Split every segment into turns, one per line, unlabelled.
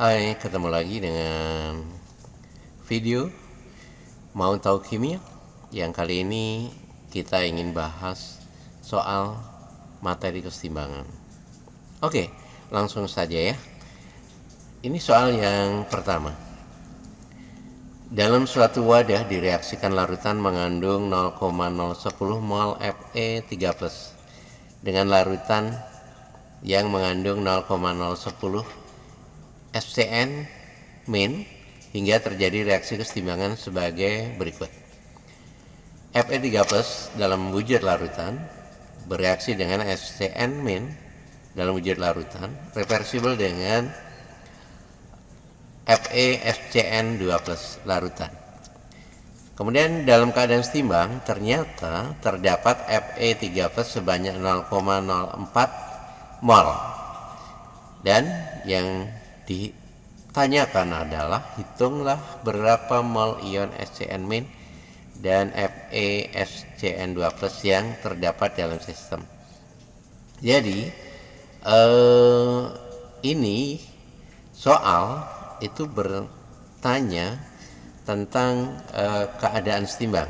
Hai, ketemu lagi dengan video Mau Tahu Kimia. Yang kali ini kita ingin bahas soal materi kesetimbangan. Oke, langsung saja ya. Ini soal yang pertama. Dalam suatu wadah direaksikan larutan mengandung 0,010 mol Fe3+ dengan larutan yang mengandung 0,010 FCN min hingga terjadi reaksi kesetimbangan sebagai berikut. Fe3+ dalam wujud larutan bereaksi dengan FCN min dalam wujud larutan reversibel dengan FeFCN2+ larutan. Kemudian dalam keadaan setimbang ternyata terdapat Fe3+ sebanyak 0,04 mol. Dan yang ditanyakan adalah hitunglah berapa mol ion FCN min dan FeFCN2+ yang terdapat dalam sistem. Jadi ini soal itu bertanya tentang keadaan setimbang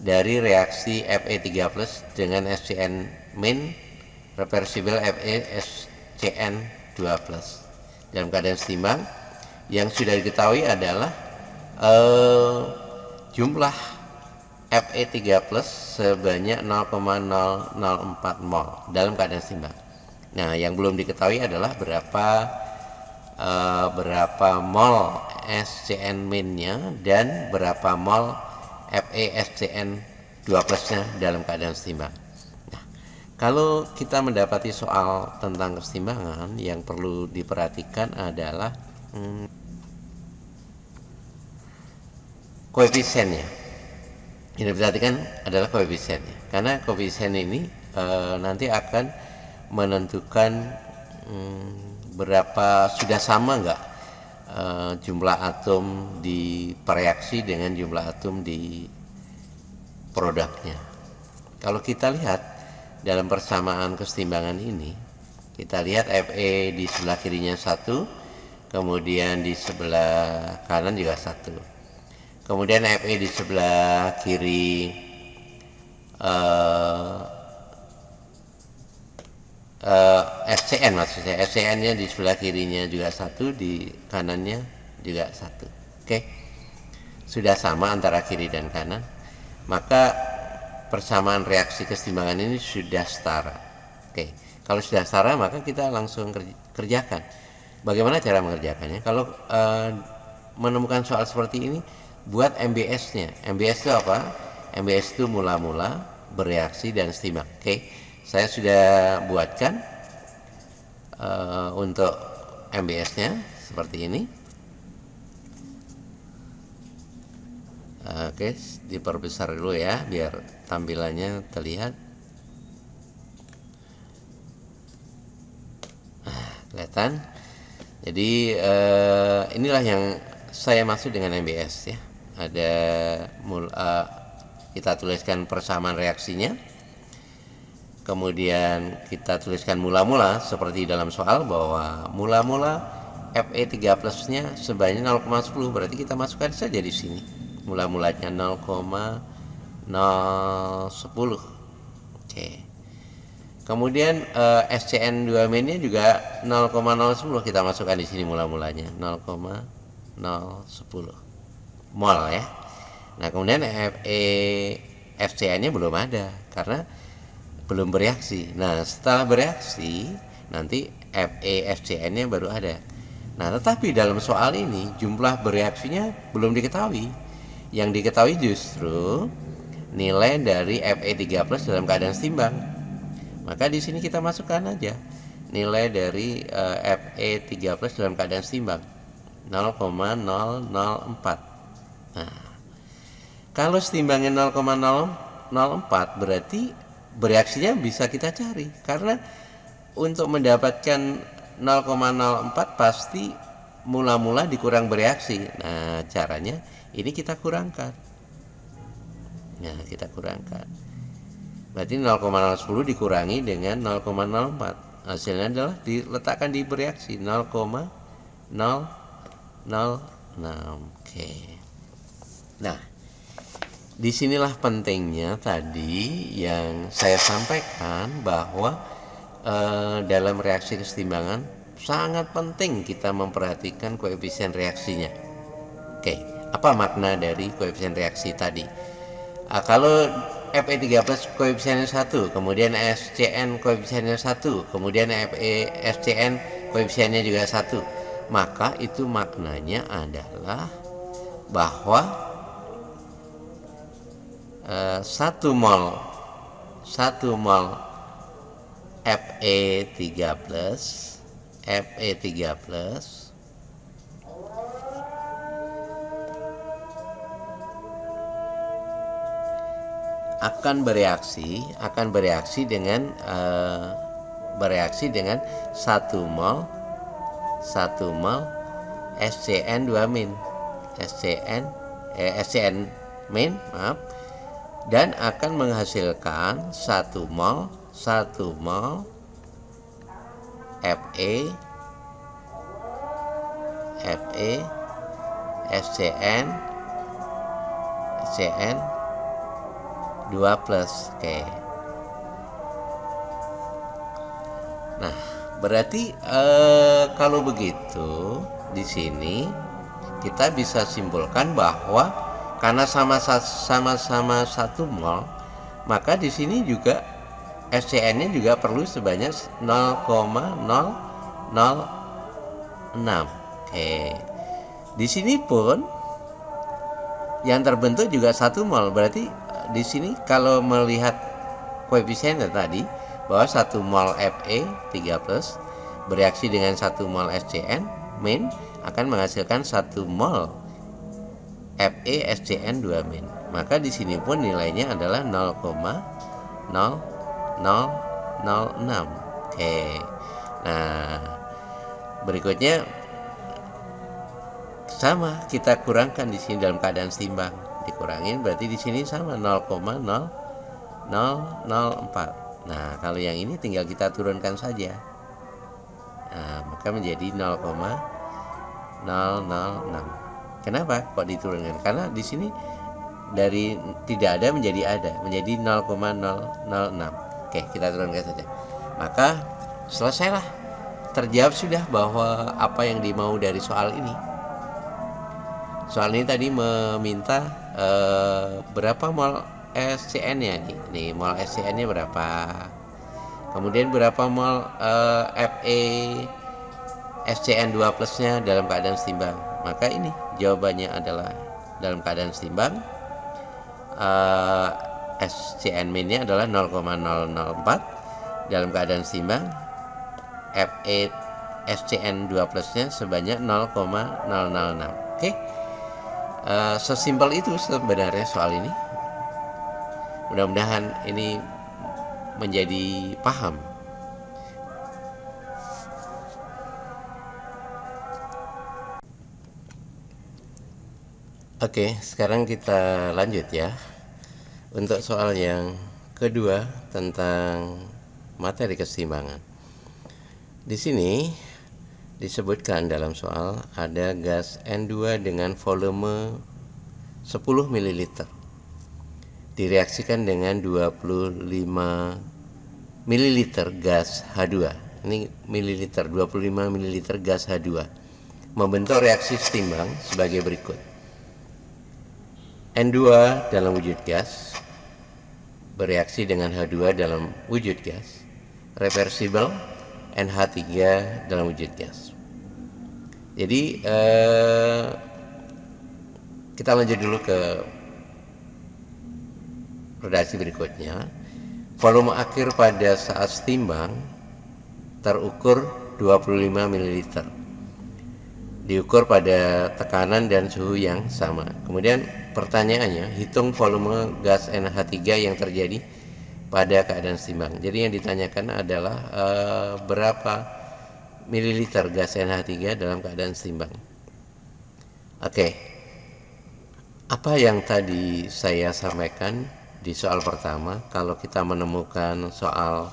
dari reaksi Fe3+ dengan FCN min reversibel FeFCN2+. Dalam keadaan setimbang yang sudah diketahui adalah jumlah Fe3+ sebanyak 0,004 mol dalam keadaan setimbang. Nah, yang belum diketahui adalah berapa mol FCN min-nya dan berapa mol FeFCN2+-nya dalam keadaan setimbang. Nah, kalau kita mendapati soal tentang kesetimbangan, yang perlu diperhatikan adalah koefisiennya. Yang diperhatikan adalah koefisiennya, karena koefisien ini nanti akan menentukan berapa sudah sama nggak jumlah atom di reaksi dengan jumlah atom di produknya. Kalau kita lihat dalam persamaan kesetimbangan ini, kita lihat Fe di sebelah kirinya 1, kemudian di sebelah kanan juga 1. Kemudian Fe di sebelah kiri FCN maksudnya, FCN-nya di sebelah kirinya juga 1, di kanannya juga 1. Oke, sudah sama antara kiri dan kanan, maka persamaan reaksi kesetimbangan ini sudah setara. Oke, kalau sudah setara maka kita langsung kerjakan. Bagaimana cara mengerjakannya? Kalau menemukan soal seperti ini, buat MBS-nya. MBS itu apa? MBS itu mula-mula, bereaksi, dan setimbang. Oke, saya sudah buatkan untuk MBS-nya seperti ini. Oke, diperbesar dulu ya biar tampilannya terlihat. Kelihatan. Jadi inilah yang saya maksud dengan MBS ya. Ada kita tuliskan persamaan reaksinya. Kemudian kita tuliskan mula-mula seperti dalam soal bahwa mula-mula Fe3+-nya sebanyak 0,10, berarti kita masukkan saja di sini. Mula-mulanya 0,010. Oke. Kemudian FCN2 min-nya juga 0,010, kita masukkan di sini mula-mulanya 0,010 mol ya. Nah, kemudian FCN-nya belum ada karena belum bereaksi. Nah, setelah bereaksi nanti FeFCN-nya baru ada. Nah, tetapi dalam soal ini jumlah bereaksinya belum diketahui. Yang diketahui justru nilai dari Fe3+ dalam keadaan setimbang. Maka di sini kita masukkan aja nilai dari Fe3+ dalam keadaan setimbang 0,004. Nah, kalau setimbangnya 0,004 berarti bereaksinya bisa kita cari, karena untuk mendapatkan 0,04 pasti mula-mula dikurang bereaksi. Nah, caranya ini kita kurangkan. Nah, kita kurangkan. Berarti 0,010 dikurangi dengan 0,04. Hasilnya adalah diletakkan di bereaksi 0,004. Oke. Nah, disinilah pentingnya tadi yang saya sampaikan bahwa dalam reaksi kesetimbangan sangat penting kita memperhatikan koefisien reaksinya. Oke, apa makna dari koefisien reaksi tadi? Kalau Fe3+ koefisiennya 1, kemudian SCN koefisiennya 1, kemudian SCN koefisiennya juga 1, maka itu maknanya adalah bahwa 1 mol Fe3+ akan bereaksi dengan 1 mol SCN 2- SCN min, maaf, dan akan menghasilkan 1 mol Fe SCN 2+. Oke. Nah, berarti kalau begitu di sini kita bisa simpulkan bahwa karena sama-sama 1 mol, maka di sini juga SCN-nya juga perlu sebanyak 0,006. Oke. Di sini pun yang terbentuk juga 1 mol, berarti di sini kalau melihat koefisiennya tadi bahwa 1 mol Fe3+ bereaksi dengan 1 mol SCN min akan menghasilkan 1 mol FeSCN 2-, maka di sini pun nilainya adalah 0,0006. Oke. Nah, berikutnya sama, kita kurangkan di sini dalam keadaan seimbang, dikurangin berarti di sini sama 0,0004. Nah, kalau yang ini tinggal kita turunkan saja. Nah, maka menjadi 0,006. Kenapa kok diturunkan? Karena di sini dari tidak ada menjadi ada, menjadi 0,006. Oke, kita turunkan saja. Maka selesailah, terjawab sudah bahwa apa yang dimau dari soal ini. Soal ini tadi meminta berapa mol SCN-nya nih. Nih, mol SCN-nya berapa? Kemudian berapa mol Fe SCN 2+-nya dalam keadaan seimbang? Maka ini jawabannya adalah dalam keadaan seimbang. SCN min-nya adalah 0,004 dalam keadaan seimbang. Fe SCN 2+-nya sebanyak 0,006. Oke. Sesimpel itu sebenarnya soal ini. Mudah-mudahan ini menjadi paham. Oke, sekarang kita lanjut ya. Untuk soal yang kedua tentang materi keseimbangan. Di sini disebutkan dalam soal ada gas N2 dengan volume 10 ml direaksikan dengan 25 ml gas H2. Ini mililiter, 25 ml gas H2 membentuk reaksi setimbang sebagai berikut. N2 dalam wujud gas bereaksi dengan H2 dalam wujud gas, reversible NH3 dalam wujud gas. Jadi kita lanjut dulu ke redaksi berikutnya. Volume akhir pada saat setimbang terukur 25 ml. Diukur pada tekanan dan suhu yang sama. Kemudian pertanyaannya, hitung volume gas NH3 yang terjadi pada keadaan seimbang. Jadi yang ditanyakan adalah berapa mililiter gas NH3 dalam keadaan seimbang. Oke. Apa yang tadi saya sampaikan di soal pertama, kalau kita menemukan soal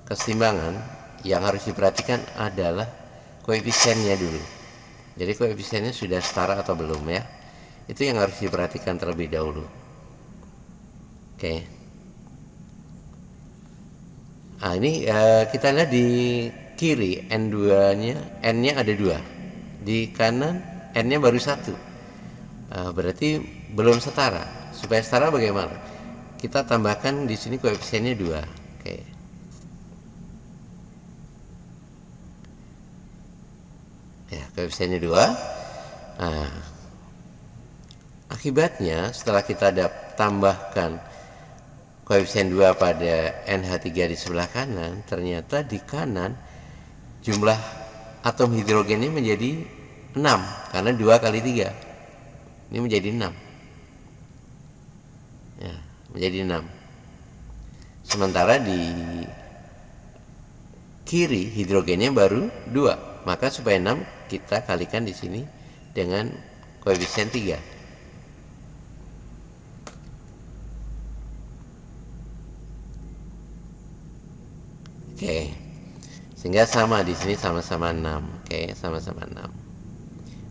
keseimbangan, yang harus diperhatikan adalah koefisiennya dulu. Jadi koefisiennya sudah setara atau belum ya. Itu yang harus diperhatikan terlebih dahulu. Oke. Nah ini kita lihat di kiri N2-nya, N-nya ada 2. Di kanan N-nya baru 1. Berarti belum setara. Supaya setara bagaimana? Kita tambahkan di sini koefisiennya 2. Oke. Ya, koefisiennya 2. Nah, akibatnya setelah kita tambahkan koefisien 2 pada NH3 di sebelah kanan, ternyata di kanan jumlah atom hidrogennya menjadi 6 karena 2 kali 3. Ini menjadi 6. Ya, menjadi 6. Sementara di kiri hidrogennya baru 2. Maka supaya 6 kita kalikan di sini dengan koefisien 3. Oke. Sehingga sama di sini sama-sama 6. Oke, sama-sama 6.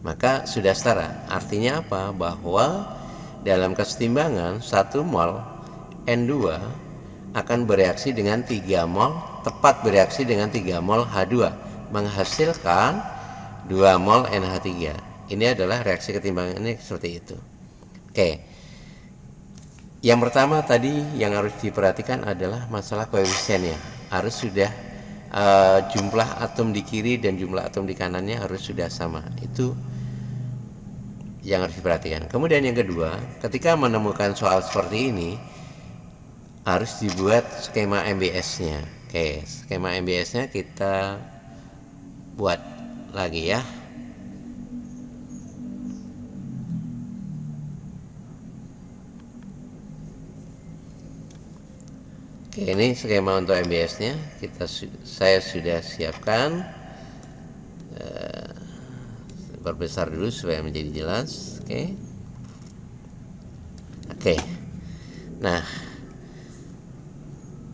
Maka sudah setara. Artinya apa? Bahwa dalam kesetimbangan 1 mol N2 akan bereaksi dengan 3 mol, tepat bereaksi dengan 3 mol H2, menghasilkan 2 mol NH3. Ini adalah reaksi ketimbangan ini seperti itu. Oke. Yang pertama tadi yang harus diperhatikan adalah masalah koefisiennya. Harus sudah jumlah atom di kiri dan jumlah atom di kanannya harus sudah sama. Itu yang harus diperhatikan. Kemudian yang kedua, ketika menemukan soal seperti ini harus dibuat skema MBS-nya. Oke, skema MBS-nya kita buat lagi ya. Oke, ini skema untuk MBS-nya saya sudah siapkan. Perbesar dulu supaya menjadi jelas. Oke. Nah,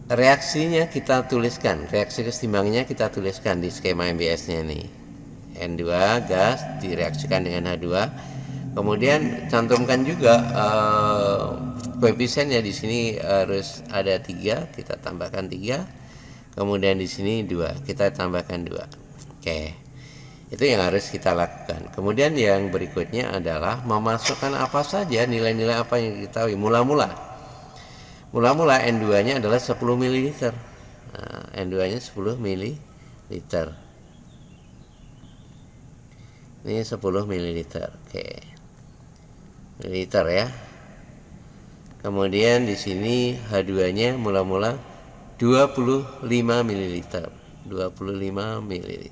reaksinya kita tuliskan, reaksi kesetimbangannya kita tuliskan di skema MBS-nya nih. N2 gas direaksikan dengan H2. Kemudian cantumkan juga koefisiennya di sini harus ada 3, kita tambahkan 3. Kemudian di sini 2, kita tambahkan 2. Oke. Itu yang harus kita lakukan. Kemudian yang berikutnya adalah memasukkan apa saja, nilai-nilai apa yang diketahui. Mula-mula N2-nya adalah 10 ml. Nah, N2-nya 10 ml. Ini 10 ml. Oke. Mililiter ya. Kemudian di sini H2-nya mula-mula 25 ml. 25 ml.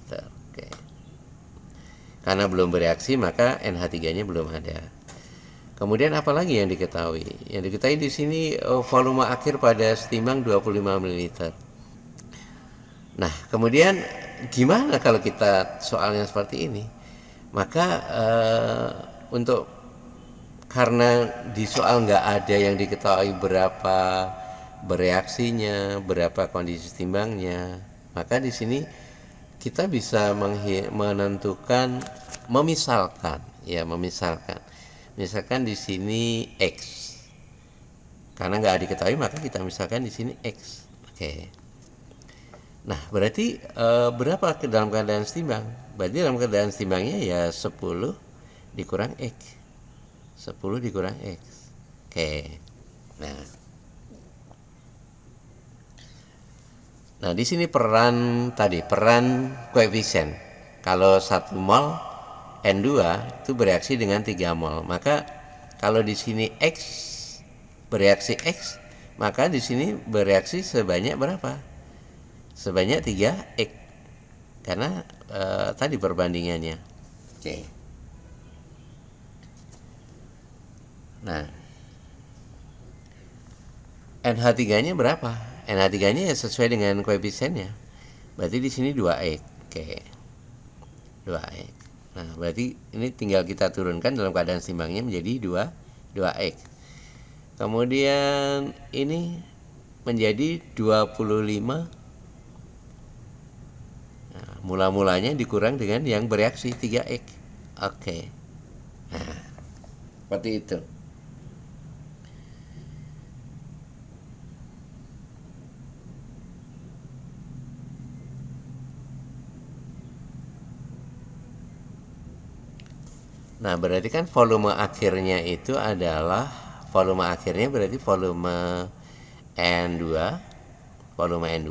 Oke. Karena belum bereaksi maka NH3-nya belum ada. Kemudian apalagi yang diketahui? Yang diketahui di sini volume akhir pada setimbang 25 ml. Nah, kemudian gimana kalau kita soalnya seperti ini? Maka karena di soal nggak ada yang diketahui berapa bereaksinya, berapa kondisi timbangnya, maka di sini kita bisa menentukan, misalkan di sini X, karena nggak diketahui maka kita misalkan di sini X. Oke. Nah, berarti berapa dalam keadaan setimbang? Berarti dalam keadaan setimbangnya ya 10 dikurang X. 10 dikurang X. Oke. Nah, di sini peran koefisien. Kalau 1 mol N2 itu bereaksi dengan 3 mol. Maka kalau di sini X bereaksi X, maka di sini bereaksi sebanyak berapa? Sebanyak 3X. Karena tadi perbandingannya. Oke. Nah, NH3-nya berapa? NH3-nya ya sesuai dengan koefisiennya. Berarti di sini 2X. Oke. 2X. Nah, berarti ini tinggal kita turunkan dalam keadaan setimbangnya menjadi 2X. Kemudian ini menjadi 25. Nah, mula-mulanya dikurang dengan yang bereaksi 3X. Oke. Nah, seperti itu. Nah, berarti kan volume akhirnya itu adalah volume akhirnya berarti volume N2, volume N2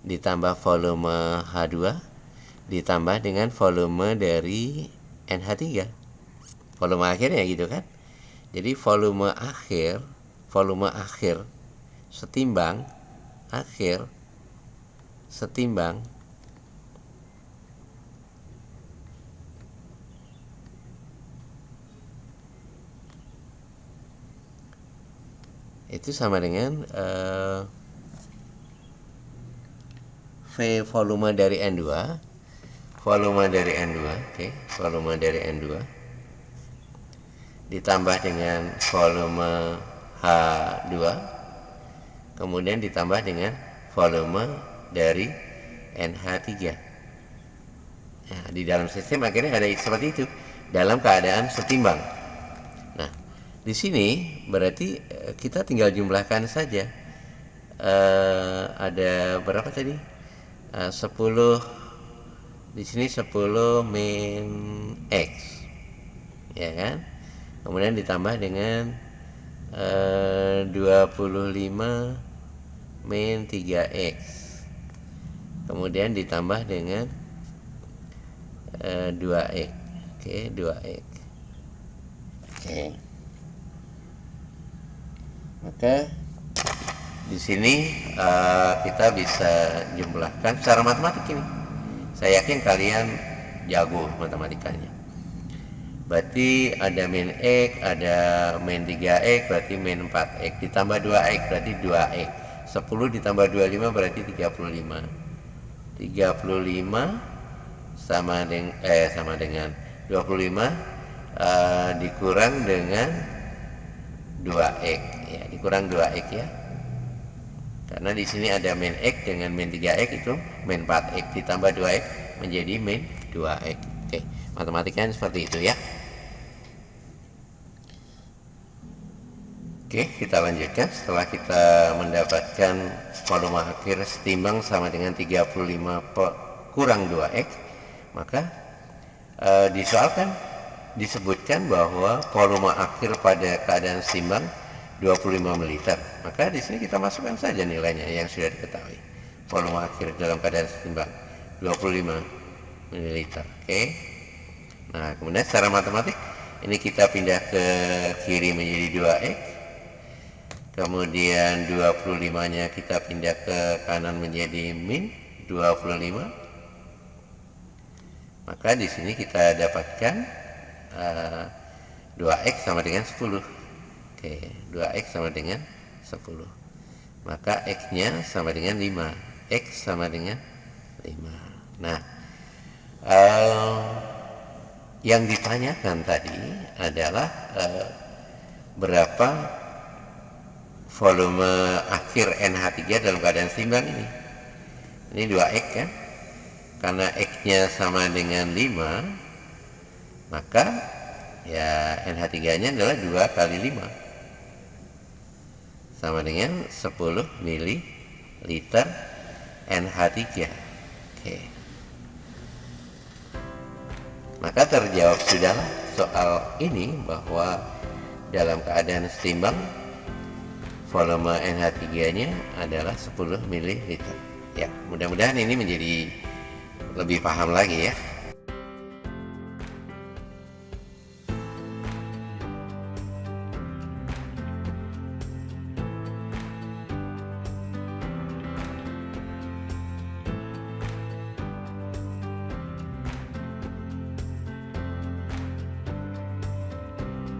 ditambah volume H2 ditambah dengan volume dari NH3. Volume akhirnya gitu kan. Jadi volume akhir setimbang itu sama dengan V volume dari N2, volume dari N2 ditambah dengan volume H2 kemudian ditambah dengan volume dari NH3. Nah, di dalam sistem akhirnya ada seperti itu dalam keadaan setimbang. Nah, di sini berarti kita tinggal jumlahkan saja. Ada berapa tadi? 10 di sini 10 min X, ya kan? Kemudian ditambah dengan 25 min 3X, kemudian ditambah dengan 2X. Oke, 2X. Oke. Maka di sini kita bisa jumlahkan secara matematik ini. Saya yakin kalian jago matematikanya. Berarti ada min X, ada min 3X, berarti min 4X, ditambah 2X, berarti 2X. 10 ditambah 25 berarti 35. 35 sama dengan 25 dikurang dengan 2X, ya, dikurang 2X ya. Karena di sini ada min X dengan min 3X itu min 4X ditambah 2X menjadi min 2X. Oke, matematikanya seperti itu ya. Oke, kita lanjutkan. Setelah kita mendapatkan volume akhir setimbang sama dengan 35 kurang 2X, maka disebutkan bahwa volume akhir pada keadaan setimbang 25 ml. Maka di sini kita masukkan saja nilainya yang sudah diketahui. Volume akhir dalam keadaan setimbang 25 ml. Oke. Nah, kemudian secara matematik ini kita pindah ke kiri menjadi 2X. Kemudian 25-nya kita pindah ke kanan menjadi min 25. Maka di sini kita dapatkan 2X sama dengan 10. Oke, 2X sama dengan 10. Maka X-nya sama dengan 5. X sama dengan 5. Nah, yang ditanyakan tadi adalah berapa volume akhir NH3 dalam keadaan seimbang ini. Ini 2X kan? Karena X-nya sama dengan 5, maka ya NH3-nya adalah 2 kali 5. Sama dengan 10 ml NH3. Oke. Maka terjawab sudahlah soal ini bahwa dalam keadaan seimbang volume NH3-nya adalah 10 ml. Ya, mudah-mudahan ini menjadi lebih paham lagi ya.